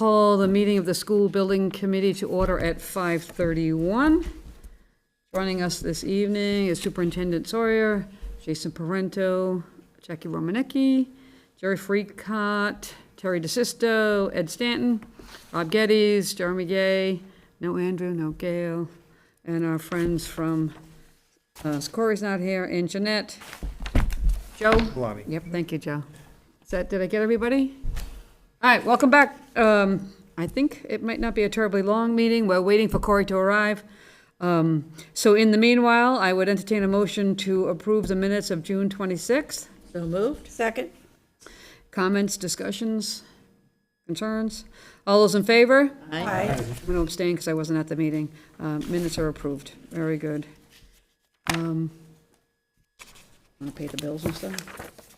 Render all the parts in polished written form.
call the meeting of the school building committee to order at 5:31. Joining us this evening is Superintendent Sawyer, Jason Parento, Jackie Romanecki, Jerry Freecott, Terry DeSisto, Ed Stanton, Rob Geddes, Jeremy Gay, no Andrew, no Gail, and our friends from, Corey's not here, and Jeanette. Joe? Lonnie. Yep, thank you, Joe. Did I get everybody? All right, welcome back. I think it might not be a terribly long meeting. We're waiting for Corey to arrive. So in the meanwhile, I would entertain a motion to approve the minutes of June 26th. So moved. Second. Comments, discussions, concerns? All those in favor? Aye. I'm going to abstain because I wasn't at the meeting. Minutes are approved. Very good. Want to pay the bills and stuff?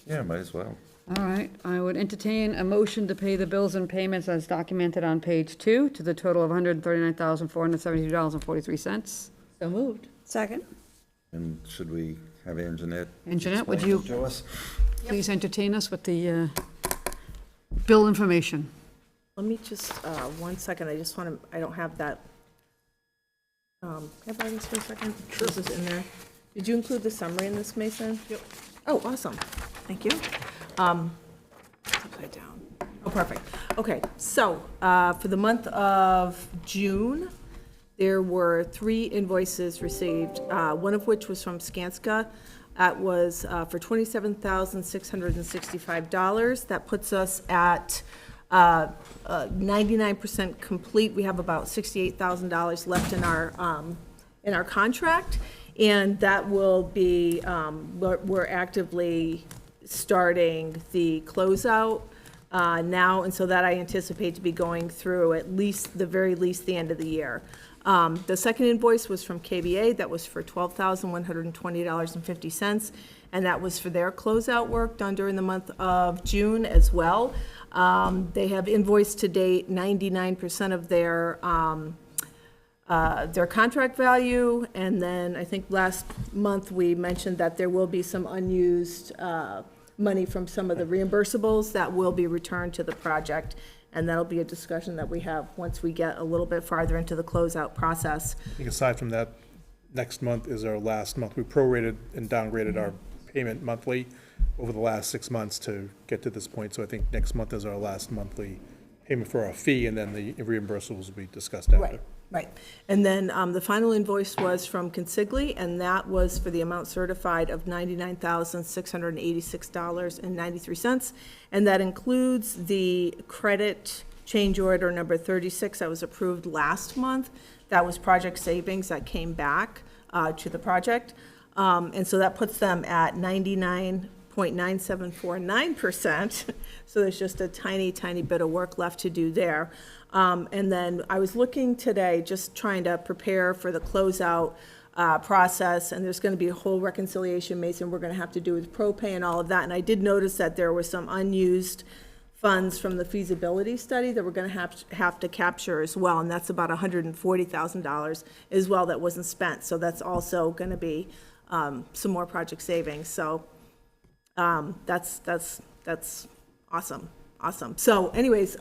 Yeah, might as well. All right, I would entertain a motion to pay the bills and payments as documented on page 2 to the total of $139,472.43. So moved. Second. And should we have Anjanette? And Jeanette, would explain you it to us? please entertain us with the bill information? Let me just, 1 second, I just want to, I don't have that. Can I borrow this for a second? This is in there. Did you include the summary in this, Mason? Yep. Oh, awesome. Thank you. It's upside down. Oh, perfect. Okay, so, for the month of June, there were 3 invoices received, one of which was from Skanska. That was for $27,665. That puts us at 99% complete. We have about $68,000 left in our contract, and that will be, we're actively starting the closeout now, and so that I anticipate to be going through at least, the very least, the end of the year. The second invoice was from KBA. That was for $12,120.50, and that was for their closeout work done during the month of June as well. They have invoiced to date 99% of their contract value, and then I think last month we mentioned that there will be some unused money from some of the reimbursables that will be returned to the project, and that'll be a discussion that we have once we get a little bit farther into the closeout process. I think aside from that, next month is our last month. We prorated and downgraded our payment monthly over the last 6 months to get to this point. So I think next month is our last monthly payment for our fee, and then the reimbursables will be discussed after. Right, right. And then the final invoice was from Consigli, and that was for the amount certified of $99,686.93. And that includes the credit change order number 36 that was approved last month. That was project savings that came back to the project. And so that puts them at 99.9749%. So there's just a tiny, tiny bit of work left to do there. And then I was looking today, just trying to prepare for the closeout process, and there's going to be a whole reconciliation, Mason, we're going to have to do with propay and all of that. And I did notice that there were some unused funds from the feasibility study that we're going to have to capture as well, and that's about $140,000 as well that wasn't spent. So that's also going to be some more project savings. So that's awesome. So anyways,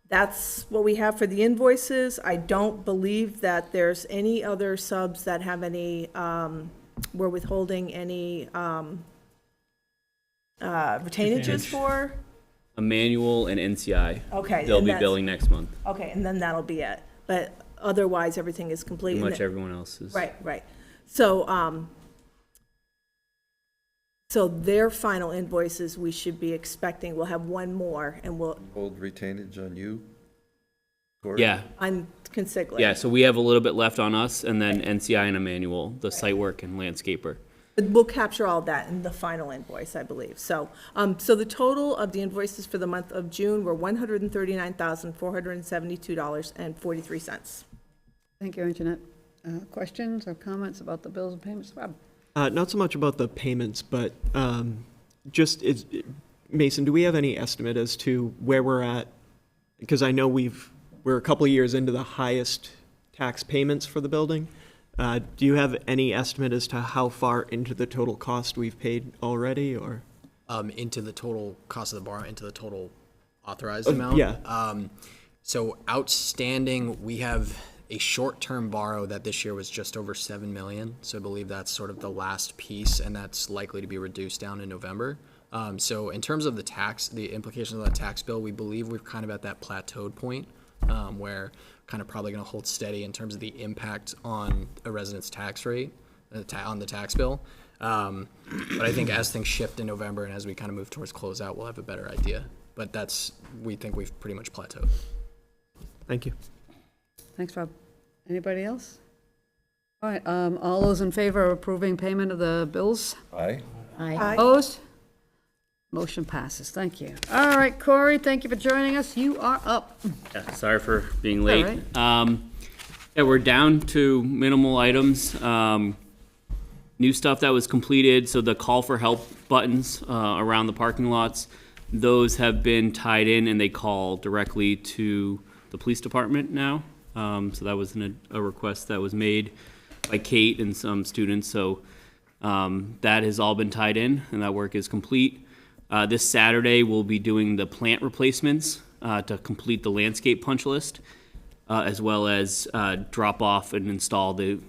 that's what we have for the invoices. I don't believe that there's any other subs that have any, we're withholding any retainages for. Emmanuel and NCI. Okay. They'll and be that's- billing next month. Okay, and then that'll be it. But otherwise, everything is complete. Pretty And much then- everyone else is. Right. So, so their final invoices, we should be expecting, we'll have one more, and we'll, Hold retainage on you? Corey? Yeah, on Consigli. yeah, so we have a little bit left on us, and then NCI and Emmanuel, the site work and landscaper. We'll capture all that in the final invoice, I believe. So, so the total of the invoices for the month of June were $139,472.43. Thank you, Anjanette. Questions or comments about the bills and payments? Rob? Not so much about the payments, but Mason, do we have any estimate as to where we're at? Because I know we're a couple of years into the highest tax payments for the building. Do you have any estimate as to how far into the total cost we've paid already, or? Into the total cost of the borrow, into the total authorized amount. yeah. So outstanding, we have a short-term borrow that this year was just over 7 million. So I believe that's sort of the last piece, and that's likely to be reduced down in November. So in terms of the implications of that tax bill, we believe we're kind of at that plateaued point where kind of probably going to hold steady in terms of the impact on a resident's tax rate, on the tax bill. But I think as things shift in November and as we kind of move towards closeout, we'll have a better idea. But we think we've pretty much plateaued. Thank you. Thanks, Rob. Anybody else? All right, all those in favor of approving payment of the bills? Aye. Aye. Opposed? Motion passes. Thank you. All right, Corey, thank you for joining us. You are up. Yeah, sorry for being All late. right. Yeah, we're down to minimal items. New stuff that was completed, so the call for help buttons around the parking lots, those have been tied in and they call directly to the police department now. So that was a request that was made by Kate and some students. So that has all been tied in and that work is complete. This Saturday, we'll be doing the plant replacements to complete the landscape punch list, as well as drop off and install the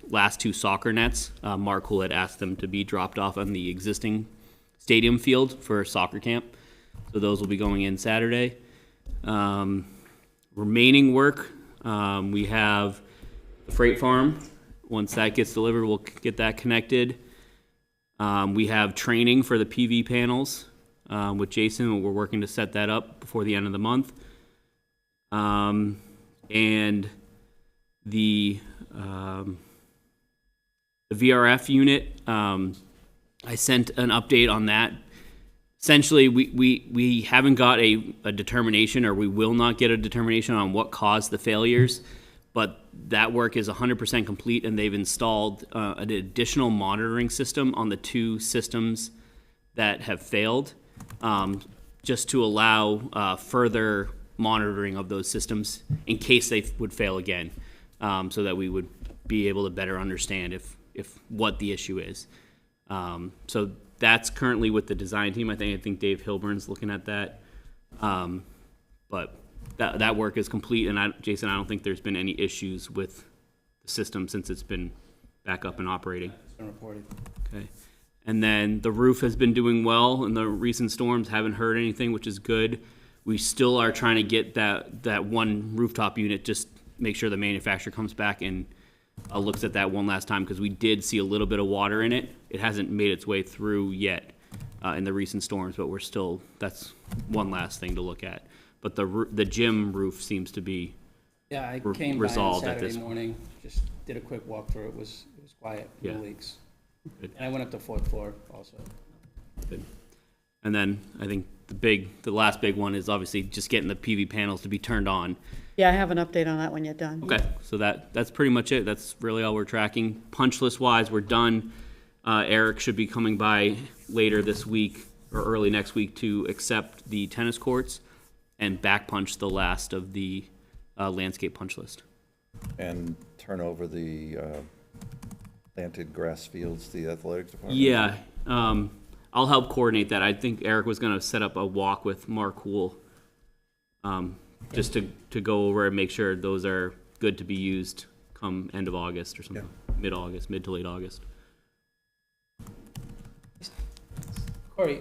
last 2 soccer nets. Mark Hull had asked them to be dropped off on the existing stadium field for soccer camp. So those will be going in Saturday. Remaining work, we have the freight farm. Once that gets delivered, we'll get that connected. We have training for the PV panels with Jason. We're working to set that up before the end of the month. And the VRF unit, I sent an update on that. Essentially, we haven't got a determination, or we will not get a determination on what caused the failures, but that work is 100% complete, and they've installed an additional monitoring system on the 2 systems that have failed, just to allow further monitoring of those systems in case they would fail again, so that we would be able to better understand if what the issue is. So that's currently with the design team. I think Dave Hilburn's looking at that. But that work is complete, and Jason, I don't think there's been any issues with the system since it's been back up and operating. It's been reported. Okay. And then the roof has been doing well in the recent storms. Haven't heard anything, which is good. We still are trying to get that one rooftop unit, just make sure the manufacturer comes back and looks at that one last time, because we did see a little bit of water in it. It hasn't made its way through yet in the recent storms, but that's one last thing to look at. But the gym roof seems to be Yeah, I came by on resolved at Saturday this. morning, just did a quick walkthrough. It was quiet, no Yeah. leaks. Good. And I went up to 4th floor also. Good. And then I think the last big one is obviously just getting the PV panels to be turned on. Yeah, I have an update on that when you're done. Okay, so that's pretty much it. That's really all we're tracking. Punch list wise, we're done. Eric should be coming by later this week or early next week to accept the tennis courts and back punch the last of the landscape punch list. And turn over the planted grass fields to the athletics department? Yeah, I'll help coordinate that. I think Eric was going to set up a walk with Mark Hool, just to go over and make sure those are good to be used come end of August or something, mid-August, mid to late August. Corey,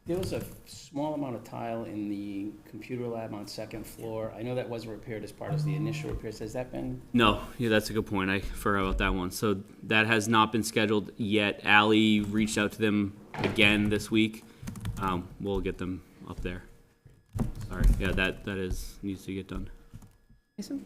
there was a small amount of tile in the computer lab on 2nd floor. I know that was repaired as part of the initial repairs. Has that been? No, yeah, that's a good point. I forgot about that one. So that has not been scheduled yet. Allie reached out to them again this week. We'll get them up there. Sorry, yeah, that needs to get done. Jason?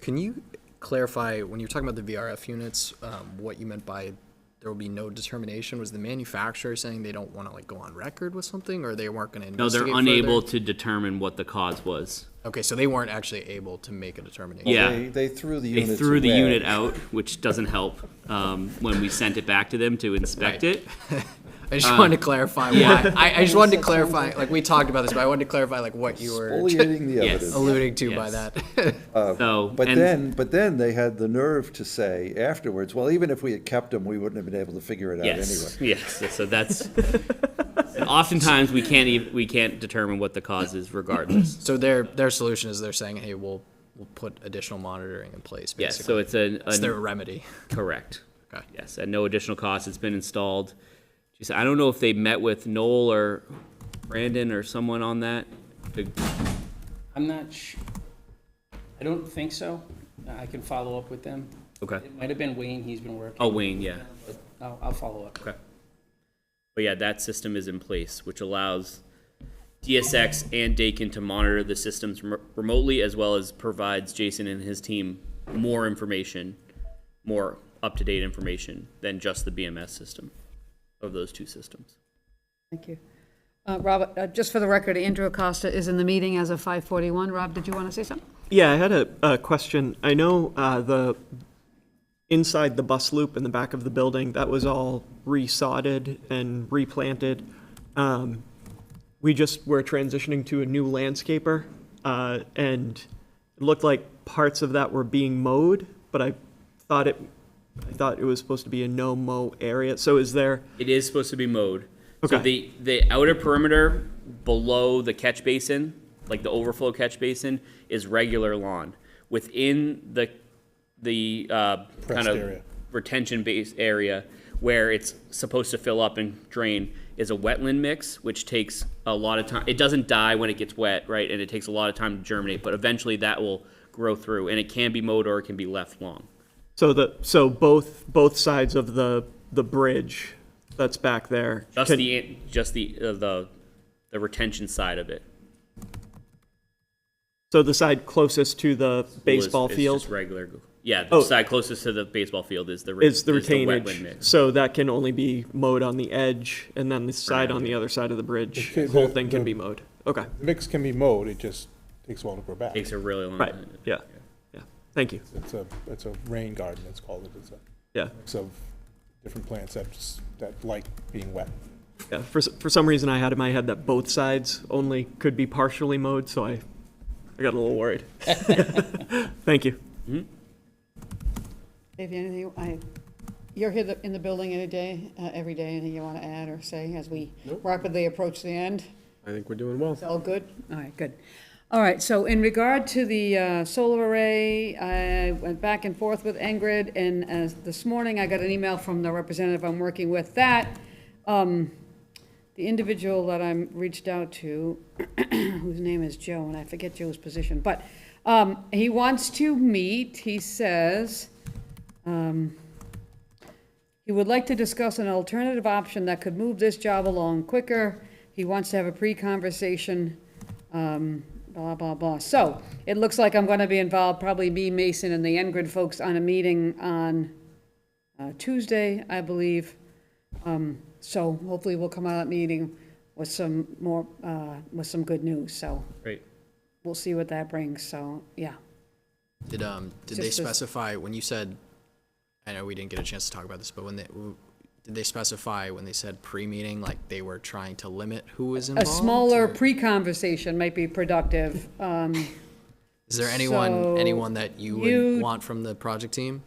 Can you clarify, when you're talking about the VRF units, what you meant by there will be no determination? Was the manufacturer saying they don't want to go on record with something, or they weren't going to No, investigate they're unable further? to determine what the cause was. Okay, so they weren't actually able to make a determination. Yeah. They threw the They units threw the away. unit out, which doesn't help when we sent it back to them to inspect Right. it. I just wanted to clarify why. I just wanted to clarify, we talked about this, but I wanted to clarify what you were Spoliating the Yes. evidence. alluding to by Yes. that. So, But and- then they had the nerve to say afterwards, well, even if we had kept them, we wouldn't have been able to figure it out anyway. Yes, so that's, and oftentimes we can't determine what the cause is regardless. So their solution is they're saying, hey, we'll put additional monitoring in place, Yes, basically. so it's It's their remedy. correct. Okay. Yes, at no additional cost, it's been installed. She said, I don't know if they met with Noel or Brandon or someone on that. I'm not I don't think so. I can follow up with them. Okay. It might have been Wayne, he's been working. Oh, Wayne, yeah. But I'll follow up. Okay. But yeah, that system is in place, which allows DSX and Dakin to monitor the systems remotely, as well as provides Jason and his team more information, more up-to-date information than just the BMS system of those two systems. Thank you. Robert, just for the record, Andrew Acosta is in the meeting as of 5:41. Rob, did you want to say something? Yeah, I had a question. I know inside the bus loop in the back of the building, that was all resodded and replanted. We just were transitioning to a new landscaper, and it looked like parts of that were being mowed, but I thought it was supposed to be a no-mow area. So is there? It is supposed to be mowed. So Okay. the outer perimeter below the catch basin, like the overflow catch basin, is regular lawn. Within the kind of area. retention base area where it's supposed to fill up and drain is a wetland mix, which takes a lot of time. It doesn't die when it gets wet, right? And it takes a lot of time to germinate, but eventually that will grow through, and it can be mowed or it can be left long. So both sides of the bridge that's back there. Just the retention side of it. So the side closest to the baseball Is field just regular. Yeah, the Oh. side closest to the baseball field is the is the wetland retainage. mix. So that can only be mowed on the edge, and then the side on the other side of the bridge, Okay, the whole the- thing can the- be mowed. Okay, The mix can be mowed, it just takes a while to grow back. Takes a really long right, time. yeah. Thank you. It's a rain garden, it's called it. It's a Yeah, mix of different plants that like being wet. yeah. For some reason, I had in my head that both sides only could be partially mowed, so I got a little worried. Thank you. Dave, anything, you're here in the building every day, anything you want to add or say as we rapidly approach the end? I think we're doing well. It's all good? All right, good. All right, so in regard to the solar array, I went back and forth with Ingrid, and as this morning, I got an email from the representative I'm working with that the individual that I'm reached out to, whose name is Joe, and I forget Joe's position, but he wants to meet, he says, he would like to discuss an alternative option that could move this job along quicker. He wants to have a pre-conversation, blah, blah, blah. So it looks like I'm going to be involved, probably me, Mason, and the Engrid folks on a meeting on Tuesday, I believe. So hopefully we'll come out of that meeting with some more, with some good news. So Great. we'll see what that brings. So, yeah. Did they Just as- specify, when you said, I know we didn't get a chance to talk about this, but did they specify when they said pre-meeting, like they were trying to limit who was A involved? smaller or- pre-conversation might be productive. Is there so anyone that you you- would want from the project team?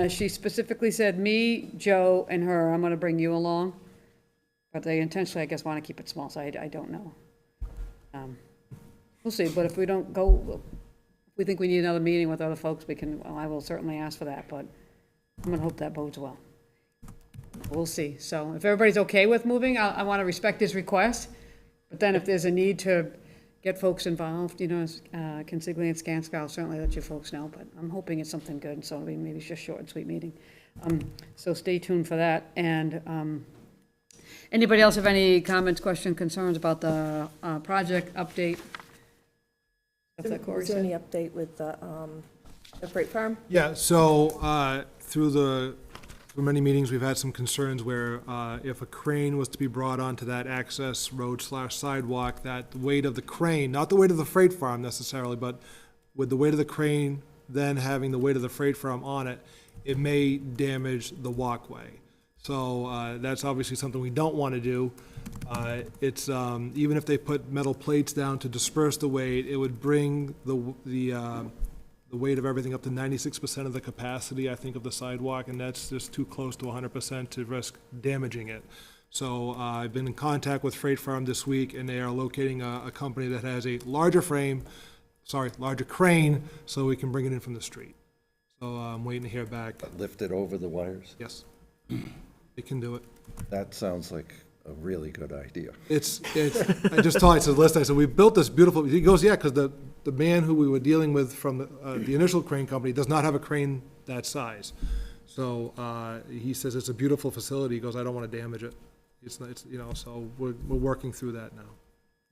She specifically said me, Joe, and her. I'm going to bring you along. But they intentionally, I guess, want to keep it small, so I don't know. We'll see, but if we don't go, if we think we need another meeting with other folks, I will certainly ask for that, but I'm going to hope that bodes well. We'll see. So if everybody's okay with moving, I want to respect his request. But then if there's a need to get folks involved, Consigli and Skanska, I'll certainly let you folks know. But I'm hoping it's something good, so maybe it's just short and sweet meeting. So stay tuned for that. And anybody else have any comments, questions, concerns about the project update? Stuff that Corey Is there any said? update with the freight farm? Yeah, so through many meetings, we've had some concerns where if a crane was to be brought onto that access road / sidewalk, that the weight of the crane, not the weight of the freight farm necessarily, but with the weight of the crane, then having the weight of the freight farm on it, it may damage the walkway. So that's obviously something we don't want to do. It's even if they put metal plates down to disperse the weight, it would bring the weight of everything up to 96% of the capacity, I think, of the sidewalk, and that's just too close to 100% to risk damaging it. So I've been in contact with Freight Farm this week, and they are locating a company that has a larger crane, so we can bring it in from the street. So I'm waiting to hear back. Lift it over the wires? Yes, they can do it. That sounds like a really good idea. It's, I just told, I said, listen, I said, we built this beautiful, he goes, yeah, because the man who we were dealing with from the initial crane company does not have a crane that size. So he says it's a beautiful facility. He goes, I don't want to damage it. It's, you know, so we're working through that now.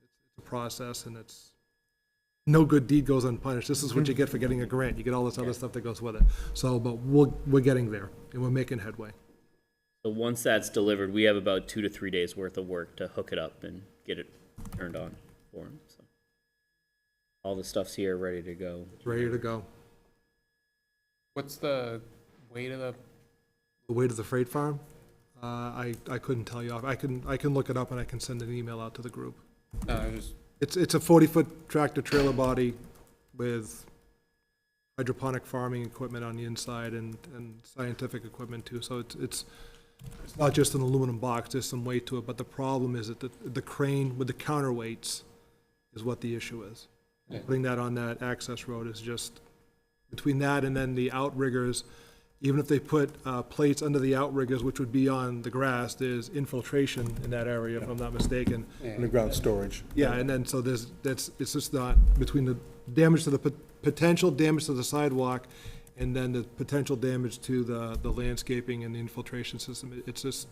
It's a process, and it's, no good deed goes unpunished. This is what you get for getting a grant. You get all this other stuff that goes with it. So, but we're getting there, and we're making headway. So once that's delivered, we have about 2 to 3 days worth of work to hook it up and get it turned on for them. So all the stuff's here, ready to go. It's ready to go. What's the weight of the? The weight of the freight farm? I couldn't tell you. I can look it up, and I can send an email out to the group. It's a 40-foot tractor trailer body with hydroponic farming equipment on the inside and scientific equipment too. So it's not just an aluminum box, there's some weight to it, but the problem is that the crane with the counterweights is what the issue is. Yeah. Putting that on that access road is just, between that and then the outriggers, even if they put plates under the outriggers, which would be on the grass, there's infiltration in that area, if I'm not mistaken. Underground storage. Yeah, and then, so it's just not, between the damage to the, potential damage to the sidewalk and then the potential damage to the landscaping and the infiltration system, it's just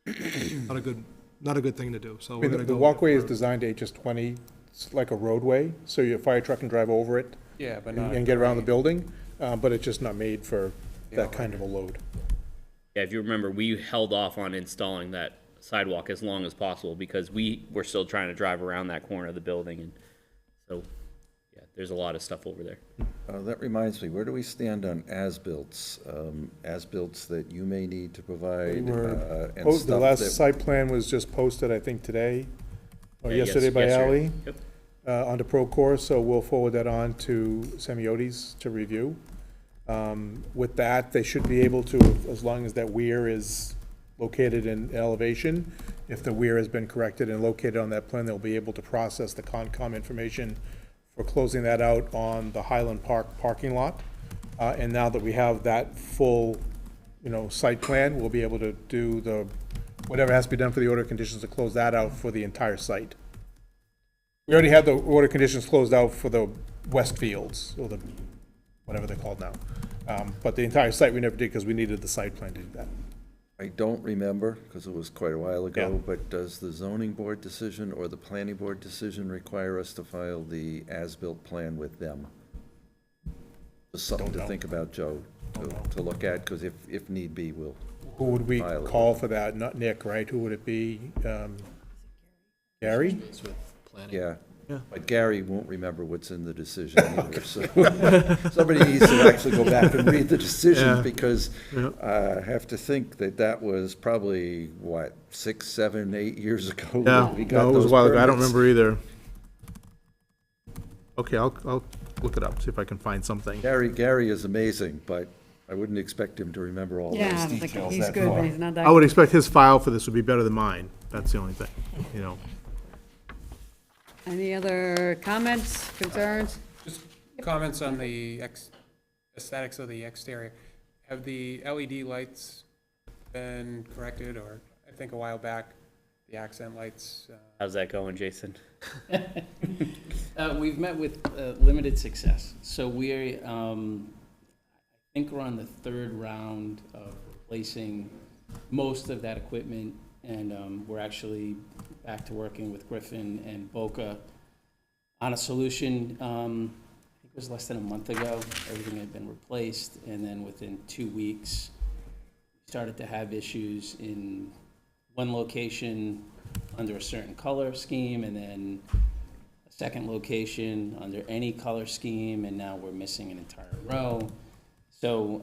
not a good thing to do, so I we're mean, gonna the go. walkway is designed to HS20, it's like a roadway, so your fire truck can drive over it Yeah, but and not. and get around the building, but it's just not made for that kind of a load. Yeah, if you remember, we held off on installing that sidewalk as long as possible because we were still trying to drive around that corner of the building. And so, yeah, there's a lot of stuff over there. That reminds me, where do we stand on as-builts? As-builts that you may need to provide and The stuff last that, site plan was just posted, I think, today, or Yeah, yesterday by yesterday. Ally, Yep. onto Procore, so we'll forward that on to Semiotis to review. With that, they should be able to, as long as that weir is located in elevation, if the weir has been corrected and located on that plan, they'll be able to process the Concom information for closing that out on the Highland Park parking lot. And now that we have that full, site plan, we'll be able to do whatever has to be done for the order of conditions to close that out for the entire site. We already had the order conditions closed out for the west fields, or whatever they're called now. But the entire site we never did because we needed the site plan to do that. I don't remember, because it was quite a while ago, Yeah. but does the zoning board decision or the planning board decision require us to file the as-built plan with them? Just something Don't to know. think about, Joe, to look at, because if need be, we'll. Who would we File it. call for that? Not Nick, right? Who would it be? Gary? It's with planning. Yeah, Yeah. but Gary won't remember what's in the decision either, so somebody needs to actually go back and read the decision, Yeah. because Yeah. I have to think that was probably, 6, 7, 8 years ago? Yeah, that we got no, it was a those while ago. I don't permits. remember either. Okay, I'll look it up, see if I can find something. Gary is amazing, but I wouldn't expect him to remember all Yeah, I those don't think details he's that good, but far. he's not that. I would expect his file for this would be better than mine. That's the only thing, Any other comments, concerns? Just comments on the aesthetics of the exterior. Have the LED lights been corrected, or I think a while back, the accent lights? How's that going, Jason? We've met with limited success. So we're, I think we're on the third round of replacing most of that equipment, and we're actually back to working with Griffin and Boca on a solution. I think it was less than a month ago. Everything had been replaced, and then within 2 weeks, we started to have issues in one location under a certain color scheme, and then a second location under any color scheme, and now we're missing an entire row. So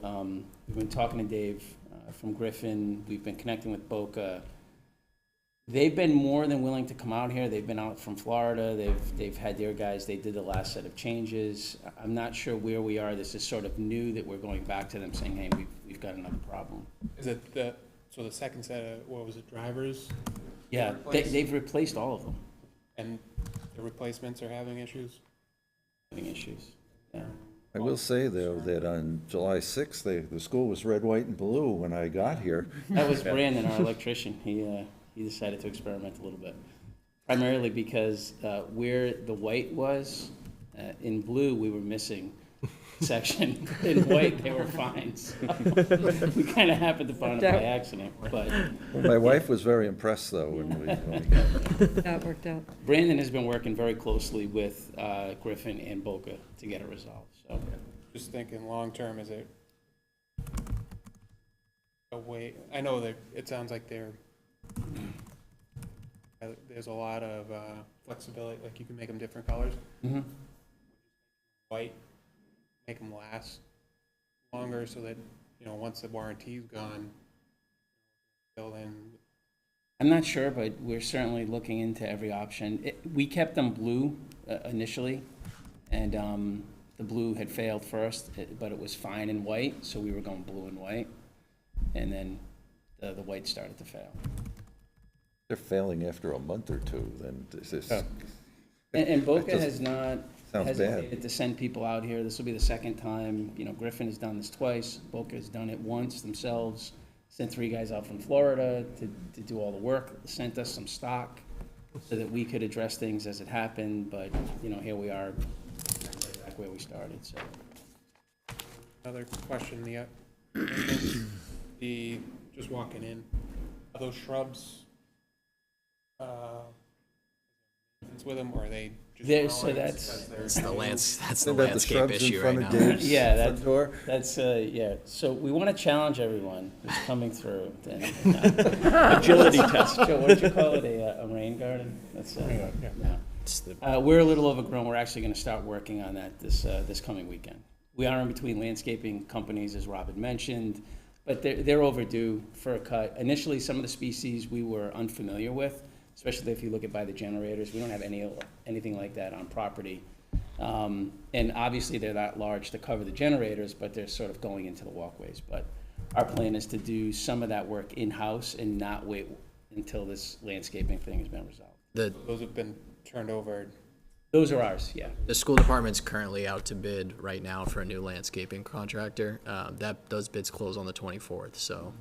we've been talking to Dave from Griffin. We've been connecting with Boca. They've been more than willing to come out here. They've been out from Florida. They've had their guys. They did the last set of changes. I'm not sure where we are. This is sort of new that we're going back to them saying, hey, we've got another problem. Is it the so the second set of, what was it, drivers? Yeah, Replaced? they've replaced all of them, And the replacements are having issues? having issues, yeah. I will say, though, that on July 6th, the school was red, white, and blue when I got here. That was Brandon, our electrician. He decided to experiment a little bit. Primarily because where the white was, in blue, we were missing a section. In white, they were fine. So we kind of happened to find it by accident, but Well, my wife was very impressed, though, when we got That worked out. Brandon has been working very closely with Griffin and Boca to get it resolved, so. Just thinking, long-term, is it a way, I know that it sounds like there's a lot of flexibility, like you can make them different colors. Mhm. White, make them last longer so that, once the warranty's gone, fill in. I'm not sure, but we're certainly looking into every option. We kept them blue initially, and the blue had failed first, but it was fine in white, so we were going blue and white. And then the white started to fail. they're failing after a month or two, then this is, And Boca just has not sounds hesitated to send people out here. This will be the second time. Griffin has done this twice. Boca has done it once themselves. Sent 3 guys out from Florida to do all the work. Sent us some stock so that we could address things as it happened. But, here we are, right back where we started, so. Another question, just walking in, are those shrubs, it's with them, or are they just So growing that's- because they're That's the new? that's the Isn't that the landscape shrubs in issue front right of now. Dave's Yeah, front door? That's, yeah. So we want to challenge everyone who's coming through. Agility test. Joe, what did you call it, a rain garden? That's, no. It's the We're a little overgrown. We're actually going to start working on that this coming weekend. We are in between landscaping companies, as Rob had mentioned, but they're overdue for a cut. Initially, some of the species we were unfamiliar with, especially if you look at by the generators. We don't have anything like that on property. And obviously, they're that large to cover the generators, but they're sort of going into the walkways. But our plan is to do some of that work in-house and not wait until this landscaping thing has been resolved. Those have been turned over. Those are ours, yeah. The school department's currently out to bid right now for a new landscaping contractor. Those bids close on the 24th, so.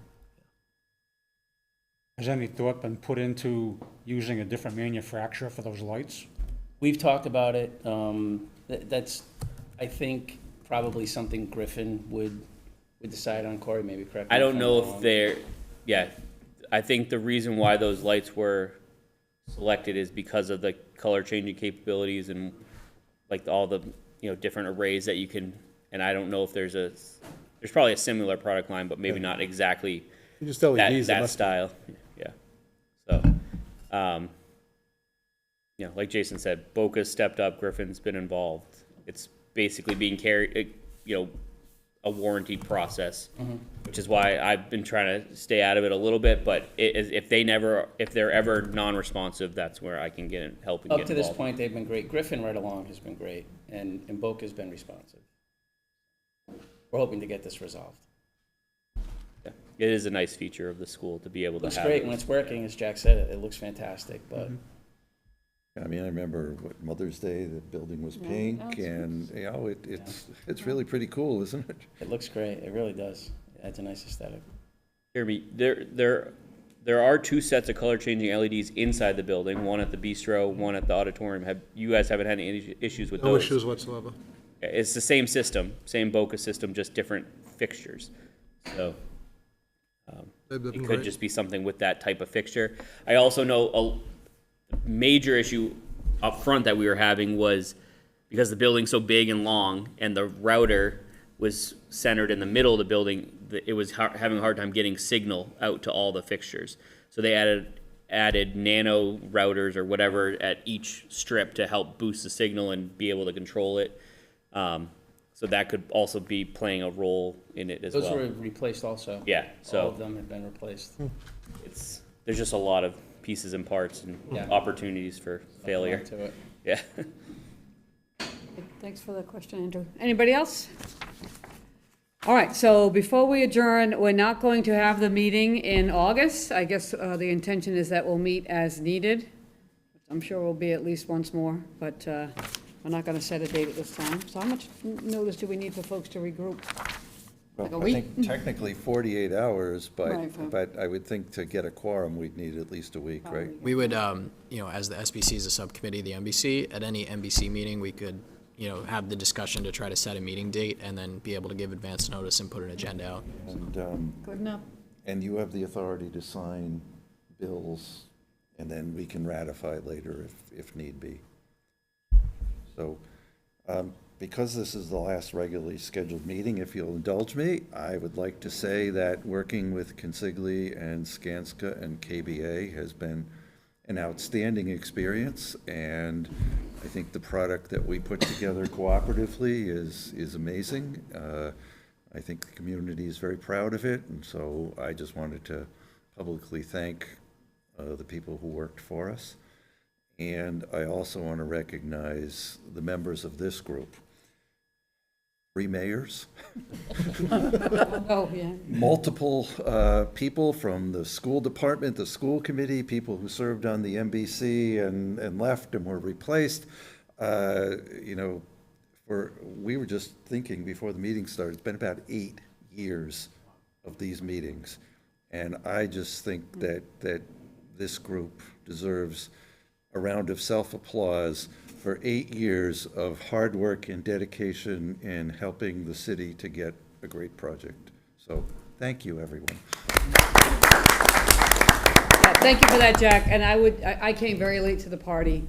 Has any thought been put into using a different manufacturer for those lights? We've talked about it. That's, I think, probably something Griffin would decide on. Corey, maybe correct me I if don't I'm know wrong. if they're, yeah, I think the reason why those lights were selected is because of the color changing capabilities and like all the, different arrays that you can, and I don't know if there's probably a similar product line, but maybe not exactly Just that, LEDs, it that must be. style. Yeah. So, like Jason said, Boca's stepped up, Griffin's been involved. It's basically being carried, a warranty process, which is why I've been trying to stay out of it a little bit, but if they're ever non-responsive, that's where I can get help and Up get to this involved. point, they've been great. Griffin right along has been great, and Boca's been responsive. We're hoping to get this resolved. Yeah. It is a nice feature of the school to be able to Looks have. great when it's working, as Jack said, it looks fantastic, but I mean, I remember Mother's Day, the building was pink, and, it's really pretty cool, isn't it? it looks great. It really does. It adds a nice aesthetic. Jeremy, there are 2 sets of color changing LEDs inside the building, one at the bistro, one at the auditorium. You guys haven't had any issues with No those? issues whatsoever. It's the same system, same Boca system, just different fixtures. So They've been it could great. just be something with that type of fixture. I also know a major issue up front that we were having was because the building's so big and long and the router was centered in the middle of the building, it was having a hard time getting signal out to all the fixtures. So they added nano routers or whatever at each strip to help boost the signal and be able to control it. So that could also be playing a role in it as well. Those were replaced also. Yeah, so- All of them have been replaced. There's just a lot of pieces and parts and Yeah. opportunities for failure. To it. Yeah. Thanks for the question, Andrew. Anybody else? All right, so before we adjourn, we're not going to have the meeting in August. I guess the intention is that we'll meet as needed. I'm sure we'll be at least once more, but we're not going to set a date at this time. So how much notice do we need for folks to regroup? Like a Well, I week? think technically 48 hours, Right, but I would think to get a quorum, we'd need at least a week, right? We would, as the SBC is a subcommittee of the NBC, at any NBC meeting, we could, have the discussion to try to set a meeting date and then be able to give advance notice and put an agenda out. And, Good enough. and you have the authority to sign bills, and then we can ratify later if need be. So, because this is the last regularly scheduled meeting, if you'll indulge me, I would like to say that working with Consigli and Skanska and KBA has been an outstanding experience, and I think the product that we put together cooperatively is amazing. I think the community is very proud of it, and so I just wanted to publicly thank the people who worked for us. And I also want to recognize the members of this group. 3 mayors, Oh, yeah. multiple people from the school department, the school committee, people who served on the NBC and left and were replaced. We were just thinking before the meeting started, it's been about 8 years of these meetings. And I just think that this group deserves a round of self-applause for 8 years of hard work and dedication in helping the city to get a great project. So, thank you, everyone. Yeah, thank you for that, Jack. And I came very late to the party,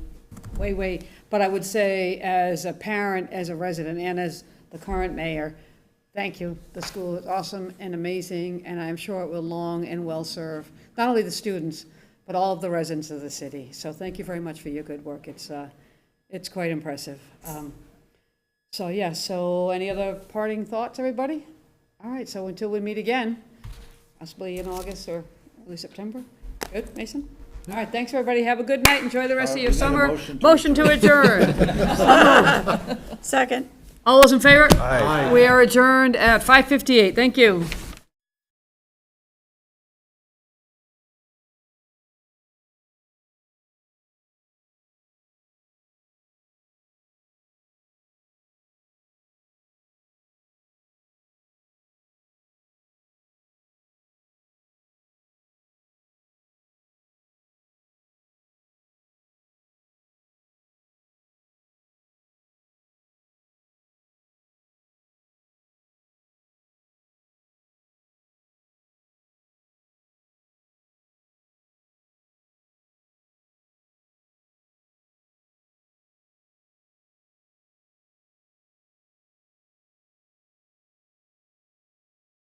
way, but I would say as a parent, as a resident, and as the current mayor, thank you. The school is awesome and amazing, and I'm sure it will long and well serve not only the students, but all of the residents of the city. So thank you very much for your good work. It's quite impressive. So any other parting thoughts, everybody? All right, so until we meet again, possibly in August or early September. Good, Mason? All right, thanks, everybody. Have a good night. Enjoy the rest of your We need a summer. motion to adjourn. Second. All those in favor? Aye. We are adjourned at 5:58. Thank you.